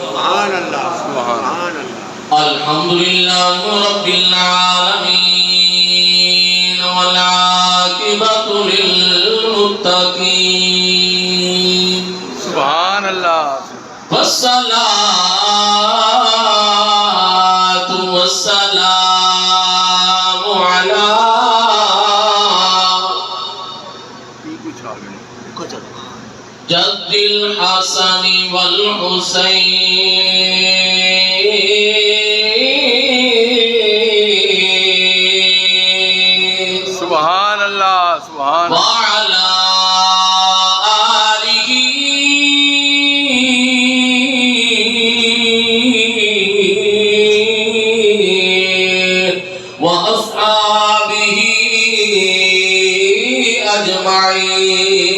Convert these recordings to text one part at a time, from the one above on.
سبحان الله سبحان الله الحمد لله رب العالمين والعاقبة للمتقين سبحان الله والصلاة والسلام على جد الحسن والحسين سبحان الله سبحان الله وعلى آله وأصحابه أجمعين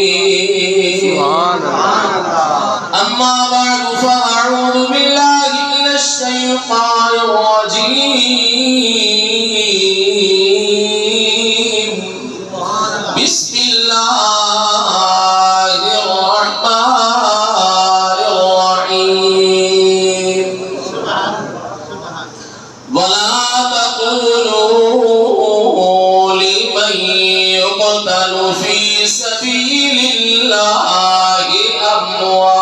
سبحان الله أما بعد فأعوذ بالله من الشيطان الرجيم بسم الله الرحمن الرحيم ولا تقولوا لمن يقتل في سبيل الله أموات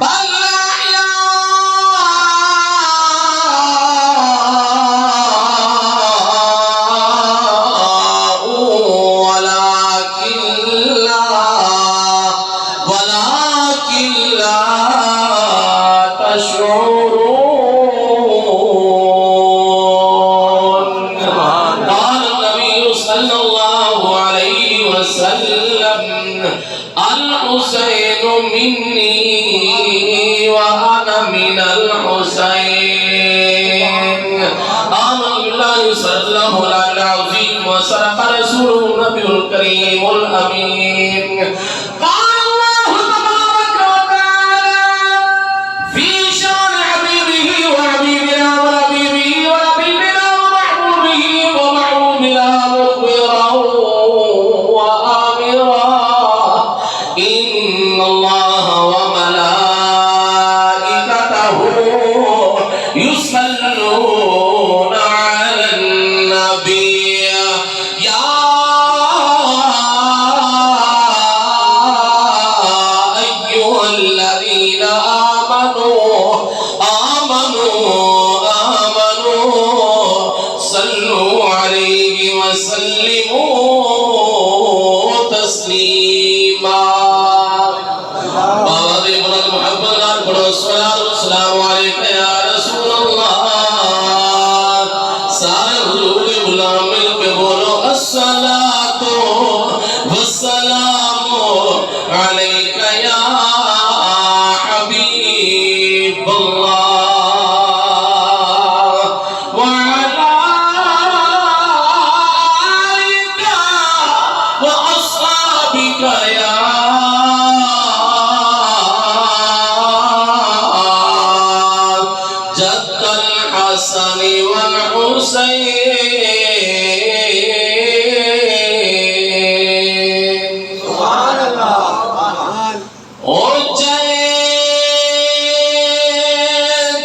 بل أحياء ولكن لا تشعرون قال النبي صلى الله عليه وسلم الحسين مني وأنا من الحسين آمن بالله صلى الله العظيم وصدق رسوله النبي الكريم الأمين قال الله تبارك وتعالى في شان حبيبه وحبيبنا ونبيه ونبينا ومحبوبه ومحبوبنا مخبرا وآمرا إن الله وملائكته يصلون على النبي يا أيها الذين آمنوا صلوا عليه وسلموا تسليما بابا دے بلند محبت نال پڑھو الصلاۃ والسلام علیک یا رسول اللہ سارے حضور کے غلام مل کے بولو الصلاۃ والسلام علیک یا حبیب اللہ وعلى آلك وأصحابك يا جد الحسن والحسين سبحان الله سبحان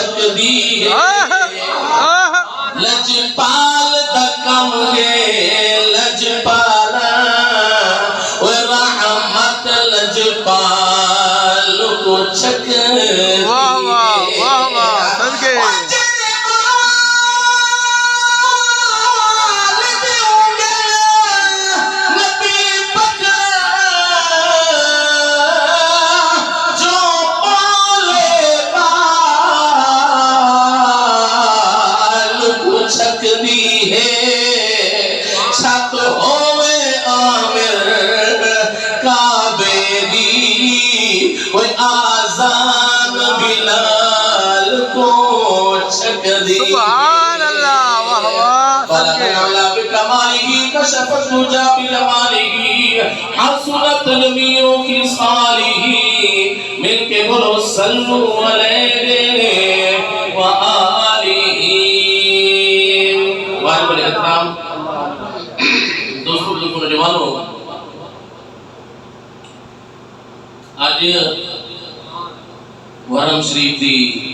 چھکدی لجپال دا کم ہے لجپال رحمت لجپال کو چھکدی واہ واہ واہ واہ صدقے سبحان اللہ واہ واہ صدقے بکمالہ کشفت نجا بلمالہ حسنت المیر کی صالح مل کے بولو صلو علیہ وآلہ واجب الاحترام دوستوں بزرگوں نوجوانوں آج محرم شریف دی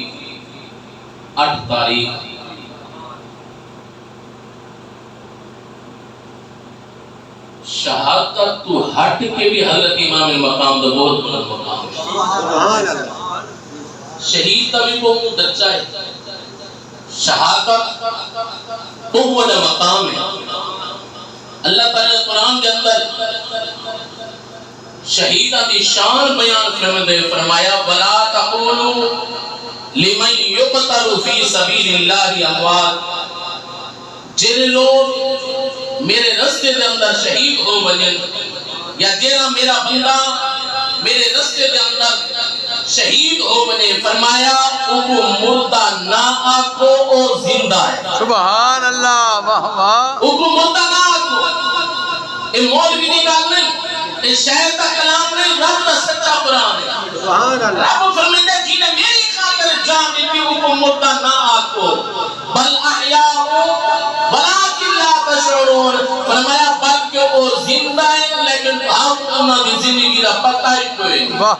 8 تاریخ شہادت تو ہٹ کے بھی حضرت امام مقام دا بہت بلند مقام شہید تا بھی کو دچا ہے شہادت تو وہ دا مقام ہے اللہ تعالیٰ قرآن کے اندر شہیدہ دی شان بیان فرمایا وَلَا تَقُولُوا لِمَنْ يُقْتَلُ فِي سَبِيلِ اللَّهِ اموات جن لوگ میرے رستے دے اندر شہید ہو بنن یا جینا میرا بندہ میرے رستے دے اندر شہید ہو بنے فرمایا وہ مردہ نہ آکو او زندہ ہے سبحان اللہ واہ واہ وہ مردہ نہ آکو یہ مولوی دی گل نہیں یہ شہر کا کلام نہیں رب کا سچا قرآن ہے سبحان اللہ رب فرمائے جی نے میری خاطر جان دی وہ مردہ نہ آکو بل احیاء ولیکن لا تشعرون فرمایا بلکہ وہ زندہ ہے لیکن آپ انہاں دی زندگی کا پتہ ہی کوئی نہیں واہ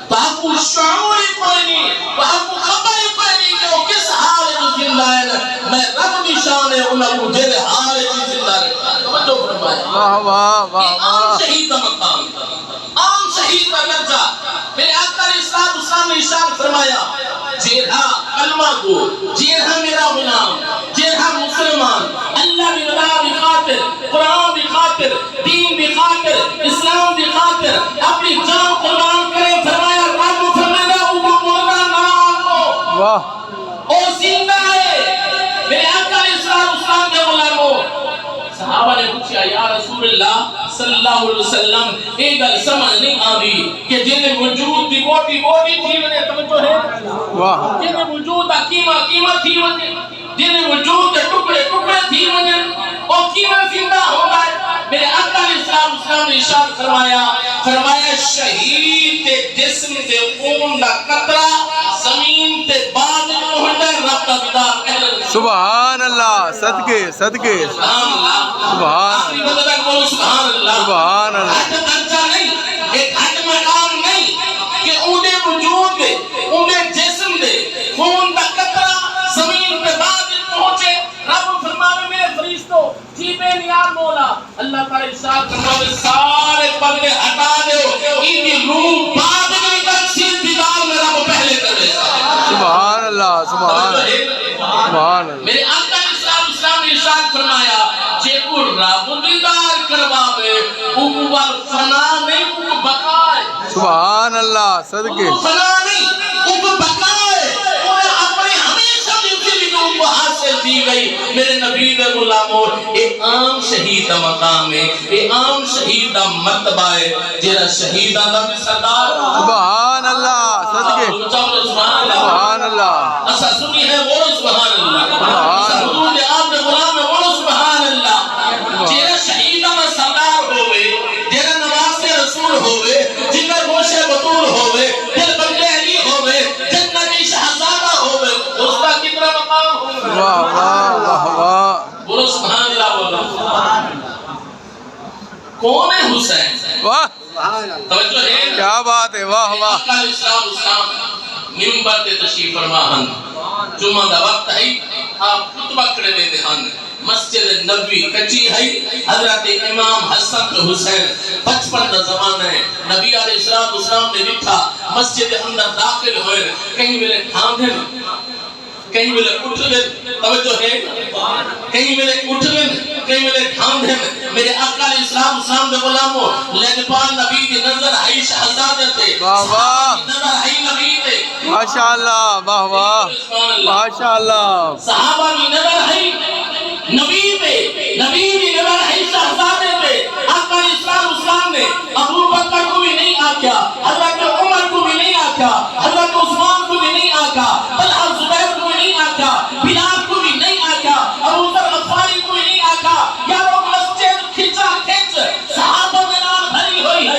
تو آپ کو شعور ہی کوئی نہیں تو آپ کو خبر ہی کوئی نہیں کہ وہ کس حال ہے جو زندہ ہے میں رب کی شان ہے انہاں کو جیرے حال ہے جو زندہ رکھتا ہے توجہ فرمائے واہ واہ واہ عام واہ شہید کا مقام عام شہید کا درجہ میرے آقا علیہ السلام نے ارشاد فرمایا جیرہا کلمہ کو جیرہا میرا غلام جیرہا مسلمان اللہ بھی بلا بھی خاطر قرآن بھی خاطر دین بھی خاطر اسلام بھی خاطر اپنی جان قربان کرے فرمایا رب فرمایا وہ مردہ نہ آکو واہ او زندہ ہے میرے آقا علیہ السلام کے غلاموں صحابہ نے پوچھا یا رسول اللہ صلی اللہ علیہ وسلم ایک گل سمجھ نہیں آدھی کہ جن وجود دی بوٹی تھی ونے توجہ ہے واہ جن وجود دا قیمہ تھی ونے جن وجود دے ٹکڑے تھی ونے او قیمہ زندہ ہوگا میرے آقا علیہ السلام نے ارشاد فرمایا شہید تے جسم تے خون دا قطرہ زمین تے بعد ہوتا ہے رب دا دیدار سبحان اللہ صدقے صدقے سبحان سبحان اللہ سبحان اللہ ہٹ درجہ نہیں ایک ہٹ مقام نہیں کہ اونڈے وجود دے اونڈے جسم دے خون دا قطرہ زمین پہ بعد پہنچے رب فرماوے میرے فرشتوں جی بے نیاز مولا اللہ تعالی ارشاد فرماوے سارے پردے ہٹا دیو ان کی روح بعد میں تفصیل دیدار میں رب پہلے کرے سبحان اللہ سبحان اللہ سبحان اللہ میرے آقا علیہ السلام نے ارشاد فرمایا جے کو رب دیدار کرواوے او فنا نہیں او بقا ہے سبحان اللہ صدقے او فنا نہیں او بقا ہے او اپنے ہمیشہ کی زندگی کو حاصل دی گئی میرے نبی دے غلاموں ایک عام شہید دا مقام ہے ایک عام شہید دا مرتبہ ہے جیرا شہیداں دا بھی سردار سبحان اللہ صدقے سبحان اللہ اسا سنی ہے وہ سبحان اللہ اسا حضور دے آپ دے غلام ہے وہ سبحان اللہ جیرا شہیداں دا سردار ہوئے جیرا نواز رسول ہوئے جنر گوشے بطول ہوئے دل بندے علی ہوئے جنتی شہزادہ ہوئے اس کا کتنا مقام ہوئے واہ واہ واہ واہ بولو سبحان اللہ بولو کون ہے حسین واہ توجہ ہے کیا بات ہے واہ واہ اسلام منبر تے تشریف فرما ہن جمعہ دا وقت ہے آپ خطبہ کھڑے دے ہن مسجد نبوی کچی ہے حضرت امام حسن و حسین 55 دا زمانہ ہے نبی علیہ السلام نے ڈٹھا مسجد اندر داخل ہوئے کہیں ملے تھام دیں کہیں ملے اٹھ گئے توجہ ہے کہیں ملے اٹھ گئے کہیں ملے تھام دیں میرے آقا علیہ السلام دے غلاموں لجپال نبی کی نظر آئی شہزادے تھے واہ نظر آئی نبی تھے ماشاءاللہ واہ واہ ماشاءاللہ صحابہ کی نظر آئی نبی پہ نبی کی نظر آئی شہزادے پہ آقا علیہ السلام نے ابو بکر کو بھی نہیں آکھا حضرت عمر کو بھی نہیں آکھا حضرت عثمان کو بھی نہیں آکھا طلحہ زبیر کو بھی نہیں آکھا بلال کو بھی نہیں آکھا ابو ذر غفاری کو بھی نہیں آکھا یارو مسجد کھچا کھچ صحابہ کے نام بھری ہوئی ہے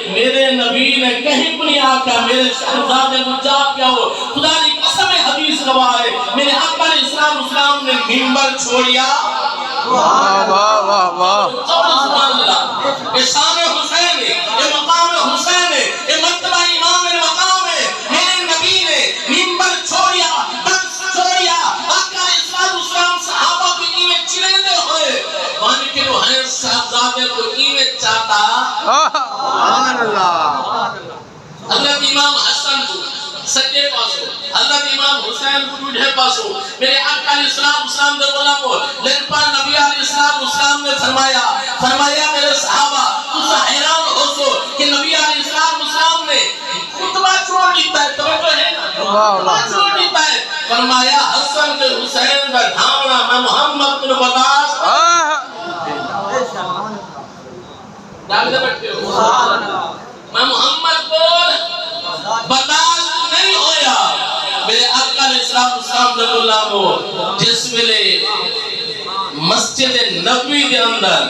میرے نبی نے کہیں کو نہیں آکھا میرے شہزادے کو جا کیا ہو خدا کی قسم حدیث گواہ ہے میرے آقا علیہ السلام نے منبر چھوڑیا واہ واہ واہ واہ سبحان اللہ یہ شان حسین ہے یہ مقام حسین ہے یہ مرتبہ امام المقام ہے میرے نبی نے منبر چھوڑیا درس چھوڑیا آقا علیہ السلام صحابہ کو ایمیں چلیندے ہوئے وانی کہ وہ ہیں صاحبزادے کو ایمیں چاہتا سبحان اللہ حضرت امام حسن کو سجے پاسو حضرت امام حسین کو ڈھے پاسو میرے آقا علیہ السلام دے غلاموں لجپال نبی علیہ السلام نے فرمایا میرے صحابہ تو حیران ہو سو کہ نبی علیہ السلام نے خطبہ چھوڑ دیتا ہے توجہ ہے خطبہ چھوڑ دیتا ہے فرمایا حسن کے حسین کا ڈھانگنا میں محمد بن برداشت ڈاکتے بیٹھے ہو میں محمد کو برداشت نہیں ہویا میرے آقا علیہ السلام دے غلاموں جس ویلے مسجد نبوی دے اندر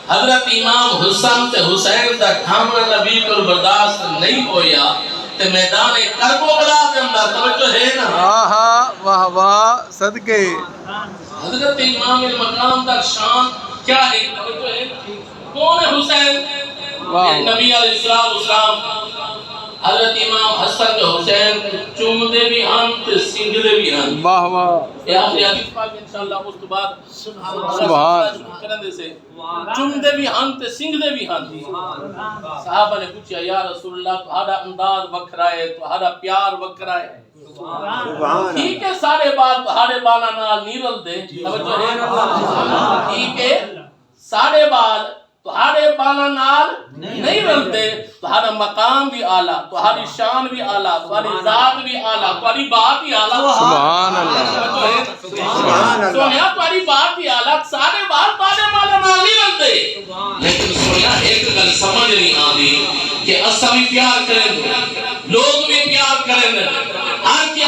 حضرت امام حسن تے حسین دا ڈھامنا نبی کو برداشت نہیں ہویا تے میدان کربلا دے اندر توجہ ہے نا واہ واہ صدقے حضرت امام المقام دا شان کیا ہے توجہ ہے کون ہے حسین نبی علیہ السلام حضرت امام حسن کے حسین چوم دے بھی ہن تے سنگ دے بھی ہن واہ واہ یہ آخری حدیث پاک انشاءاللہ اس تو بعد سبحان کرنے سے چوم دے بھی ہن تے سنگ دے بھی ہن صحابہ نے پوچھا یا رسول اللہ تہاڈا انداز وکھرا ہے تہاڈا پیار وکھرا ہے ٹھیک ہے سارے بال تہاڈے بالاں نال نہیں رلدے توجہ ہے ٹھیک ہے سارے بال تہاڈے بالاں نال نہیں رلتے تہاڈا مقام بھی اعلیٰ تہاڈی شان بھی اعلیٰ تہاڈی ذات بھی اعلیٰ تہاڈی بات بھی اعلیٰ سبحان اللہ سبحان اللہ سونیا تہاڈی بات بھی اعلیٰ سارے بال تہاڈے بالاں نال نہیں رلتے لیکن سونیا ایک گل سمجھ نہیں آندی کہ اساں بھی پیار کریں لوگ بھی پیار کریں ہر کوئی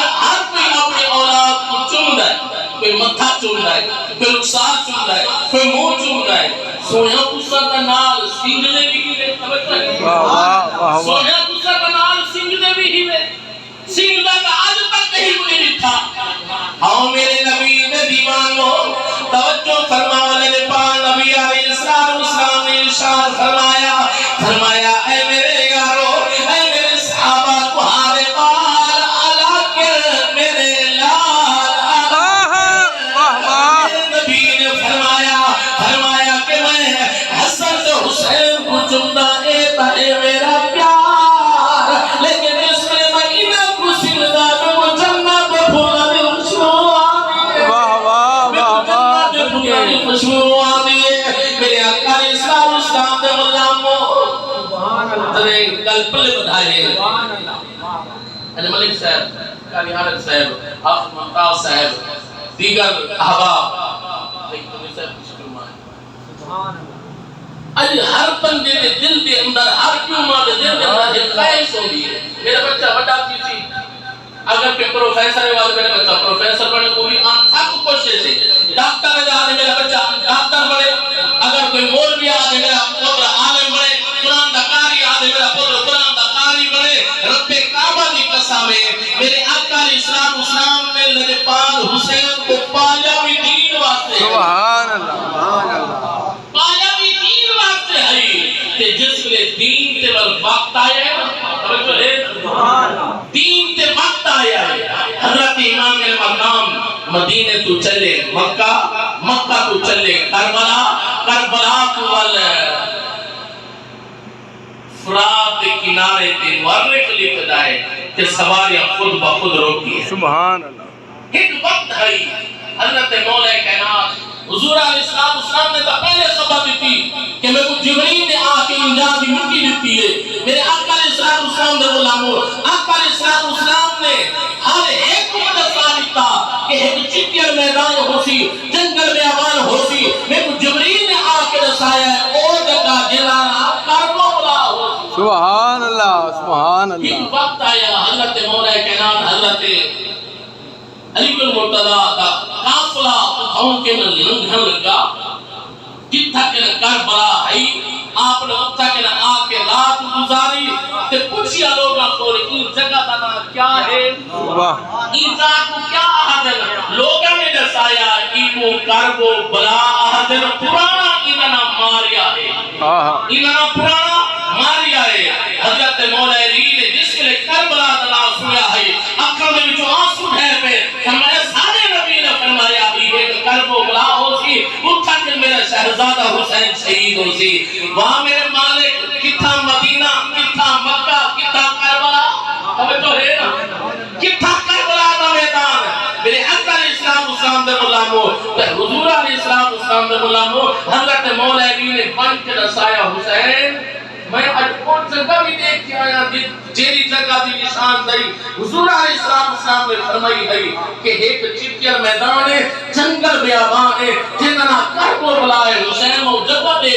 اپنی اولاد کو چومدا ہے کوئی متھا چومدا ہے کوئی رخسار چومدا ہے کوئی منہ چومدا ہے سونیا تساں دا نال سنگ دے بھی ہیوے سونیا تساں دا نال سنگ دے بھی ہیوے سنگ دا اج تک کہیں نہیں ڈٹھا ہاں میرے نبی دے دیوانو توجہ فرماؤ میرے پاک نبی علیہ السلام نے ارشاد فرمایا اے میرے یارو اے میرے صحابہ تمہارے بال اعلیٰ کر میرے لال نبی نے فرمایا کہ میں حسن سے حسین کو چمدا اے میرا پیار لیکن اس میں انہیں کو سندا میں جنت پھولا دی خوشبو آتی ہے خوشبو آتی ہے میرے آقا علیہ السلام دے غلاموں ترے کل پلے بدھائے ملک صاحب قاری حالت صاحب حافظ ممتاز صاحب دیگر احباب اج ہر بندے دے دل دے اندر ہر کیوں ماں دے دل دے اندر ایک خواہش ہوگی ہے میرا بچہ بڑا چیزی اگر کہ پروفیسر ہے والا میرا بچہ پروفیسر بنے پوری انتھک کوشش ہے ڈاکٹر ہے جہاں میرا بچہ ڈاکٹر بنے اگر کوئی مولوی آدھے میرا پتر عالم بنے قرآن دا قاری آدھے میرا پتر قرآن دا قاری بنے رب کعبہ دی قسم ہے میرے آقا علیہ السلام نے لجپال حسین کو پایا بھی دین واسطے سبحان اللہ پایا بھی دین واسطے ہے کہ جس لئے دین تے وقت آئے دین تے مدینے تو چلے مکہ، مکہ تو چلے کربلا، کربلا تو فرات کے کنارے تے مورخ لکھ دائے کہ سواریاں خود بخود روکی ہے۔ سبحان اللہ۔ ایک وقت ہے حضرت مولا کائنات حضور علیہ السلام نے تو پہلے خبر دیتی کہ میں کو جبریل نے آ کے انجام دی مٹی دیتی ہے، میرے آقا علیہ السلام نے غلاموں، آقا علیہ السلام نے ہر ایک کو دسا دیتا کہ ایک چٹیر میدان ہو سی، جنگل بیابان ہو سی، میں کو جبریل نے آ کے دسایا ہے اور جگہ جلانا کربلا ہو سی۔ سبحان اللہ، سبحان ایک اللہ۔ وقت آیا حضرت مولا کائنات حضرت علی المرتضیٰ کا قافلہ اٹھاؤں کے نہ لنگھن لگا، جتھا کے نہ کربلا ہے، آپ نے اتھا کے نہ آ کے رات گزاری، تے پوچھیا لوگاں کو این جگہ دا نام کیا ہے؟ این ذات کو کیا آہدن؟ لوگاں نے دسایا ایکو کربو بلا آہدن پرانا اینا نام ماریا ہے، اینا نام پرانا ماریا ہے۔ حضرت مولا علی نے جس کے لئے کربلا دا نام سنیا ہے، اکھاں میں جو آنسو ہے پہ فرمایا سارے نبی نے فرمایا بھی ہے کہ کربو بلا ہو سی، اتھا کہ میرا شہزادہ حسین شہید ہو سی۔ وہاں میرے مالک کتھا مدینہ، کتھا مکہ، کتھا کربلا، ہمیں تو ہے نا کتھا کربلا دا میدان۔ میرے آقا علیہ السلام دے غلاموں، حضور علیہ السلام دے غلاموں، حضرت مولا علی نے بن کے دسایا حسین میں آج کون جگہ بھی دیکھ کے آیا جیری جگہ دی نشان دائی حضور علیہ السلام نے فرمائی ہے کہ ایک چپکر میدان ہے، جنگل بیابان ہے، جنہاں کربلا ہے حسین وہ جگہ دے